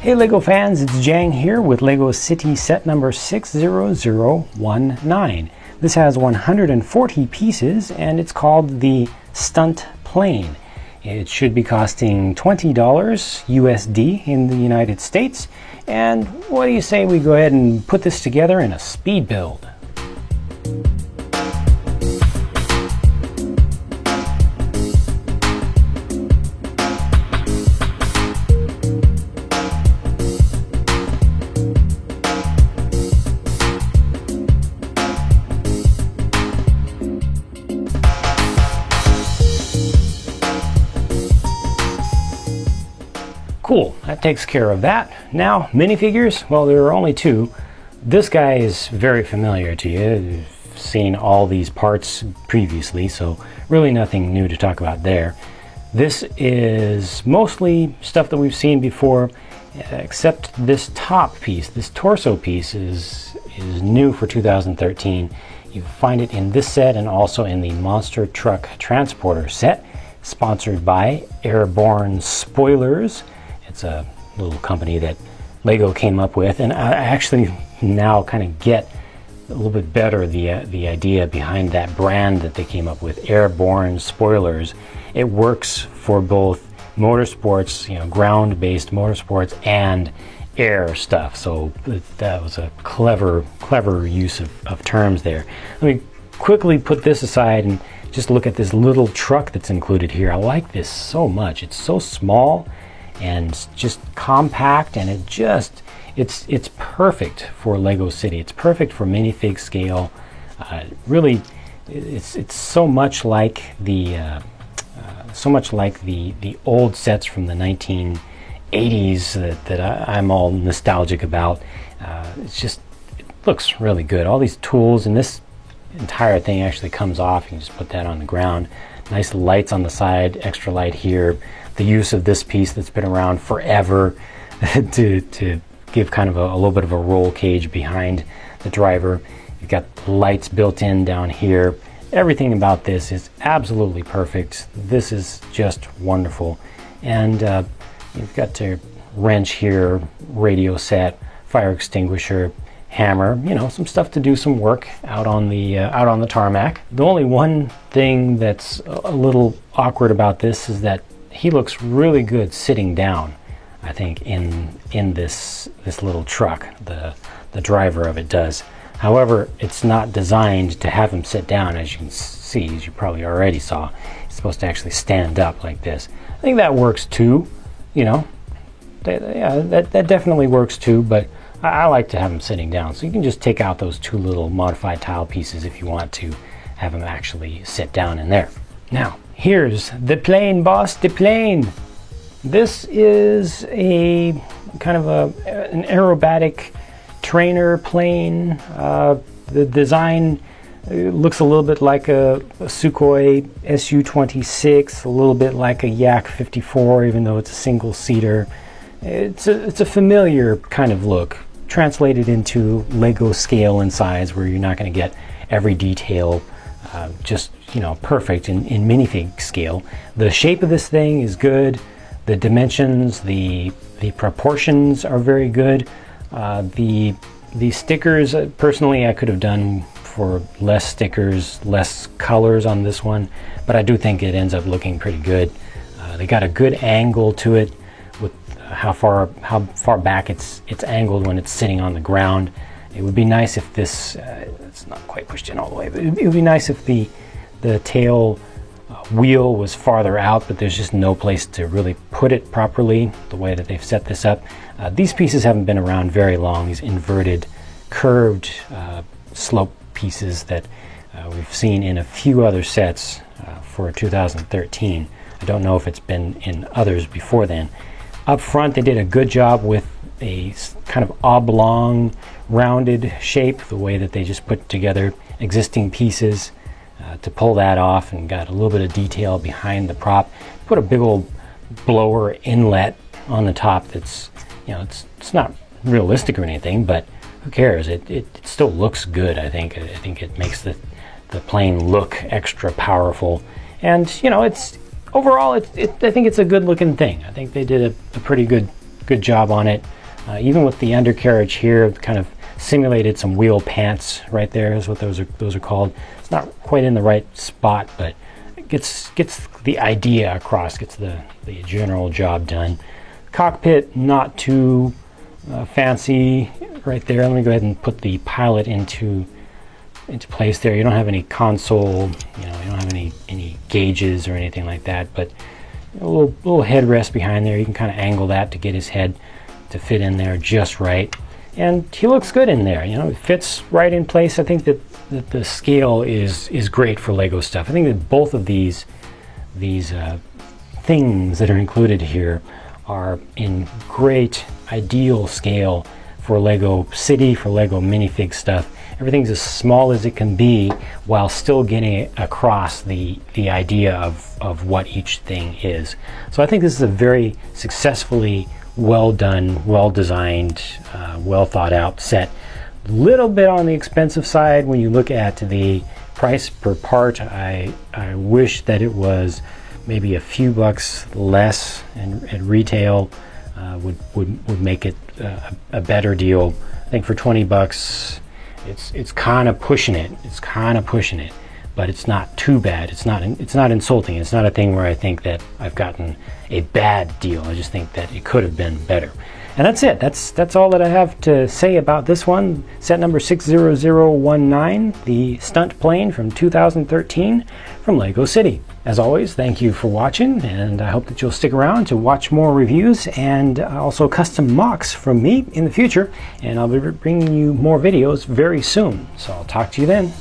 Hey LEGO fans, it's Jang here with LEGO City set number 60019. This has 140 pieces and it's called the Stunt Plane. It should be costing $20 USD in the United States. And what do you say we go ahead and put this together in a speed build? Cool, that takes care of that. Now, minifigures, well, there are only two. This guy is very familiar to you. You've seen all these parts previously, so really nothing new to talk about there. This is mostly stuff that we've seen before, except this top piece, this torso piece is new for 2013. You find it in this set and also in the Monster Truck Transporter set, sponsored by Airborne Spoilers. It's a little company that LEGO came up with, and I actually now kind of get a little bit better the idea behind that brand that they came up with, Airborne Spoilers. It works for both motorsports, ground-based motorsports, and air stuff. So that was a clever use of terms there. Let me quickly put this aside and just look at this little truck that's included here. I like this so much. It's so small and just compact, and it's perfect for LEGO City. It's perfect for minifig scale. Really, it's so much like the old sets from the 1980s that I'm all nostalgic about. It looks really good. All these tools, and this entire thing actually comes off. You can just put that on the ground. Nice lights on the side, extra light here. The use of this piece that's been around forever to give kind of a little bit of a roll cage behind the driver. You've got lights built in down here. Everything about this is absolutely perfect. This is just wonderful. And you've got your wrench here, radio set, fire extinguisher, hammer, some stuff to do some work out on the tarmac. The only one thing that's a little awkward about this is that he looks really good sitting down, I think, in this little truck. The driver of it does. However, it's not designed to have him sit down, as you can see, as you probably already saw. He's supposed to actually stand up like this. I think that works too, that definitely works too, but I like to have him sitting down. So you can just take out those two little modified tile pieces if you want to have him actually sit down in there. Now, here's the plane, boss, the plane. This is a kind of an aerobatic trainer plane. The design looks a little bit like a Sukhoi Su-26, a little bit like a Yak 54, even though it's a single seater. It's a familiar kind of look, translated into LEGO scale and size, where you're not going to get every detail just perfect in minifig scale. The shape of this thing is good. The dimensions, the proportions are very good. The stickers, personally, I could have done for less stickers, less colors on this one, but I do think it ends up looking pretty good. They got a good angle to it with how far back it's angled when it's sitting on the ground. It would be nice if this, it's not quite pushed in all the way, but it would be nice if the tail wheel was farther out, but there's just no place to really put it properly the way that they've set this up. These pieces haven't been around very long, these inverted, curved slope pieces that we've seen in a few other sets for 2013. I don't know if it's been in others before then. Up front, they did a good job with a kind of oblong, rounded shape, the way that they just put together existing pieces to pull that off, and got a little bit of detail behind the prop. Put a big old blower inlet on the top that's, it's not realistic or anything, but who cares? It still looks good, I think. I think it makes the plane look extra powerful. And, it's overall, I think it's a good looking thing. I think they did a pretty good good job on it. Even with the undercarriage here, kind of simulated some wheel pants right there is what those are called. It's not quite in the right spot, but it gets the idea across, gets the general job done. Cockpit, not too fancy right there. Let me go ahead and put the pilot into place there. You don't have any console, you don't have any gauges or anything like that, but a little headrest behind there. You can kind of angle that to get his head to fit in there just right. And he looks good in there. It fits right in place. I think that the scale is great for Lego stuff. I think that both of these things that are included here are in great, ideal scale for Lego City, for Lego minifig stuff. Everything's as small as it can be while still getting across the idea of what each thing is. So I think this is a very successfully well done, well designed, well thought out set. A little bit on the expensive side when you look at the price per part. I wish that it was maybe a few bucks less at retail. Would make it a better deal. I think for 20 bucks it's kind of pushing it. But it's not too bad. It's not insulting. It's not a thing where I think that I've gotten a bad deal. I just think that it could have been better. And that's it. That's all that I have to say about this one. Set number 60019, the stunt plane from 2013 from Lego City. As always, thank you for watching, and I hope that you'll stick around to watch more reviews and also custom mocks from me in the future. And I'll be bringing you more videos very soon. So I'll talk to you then.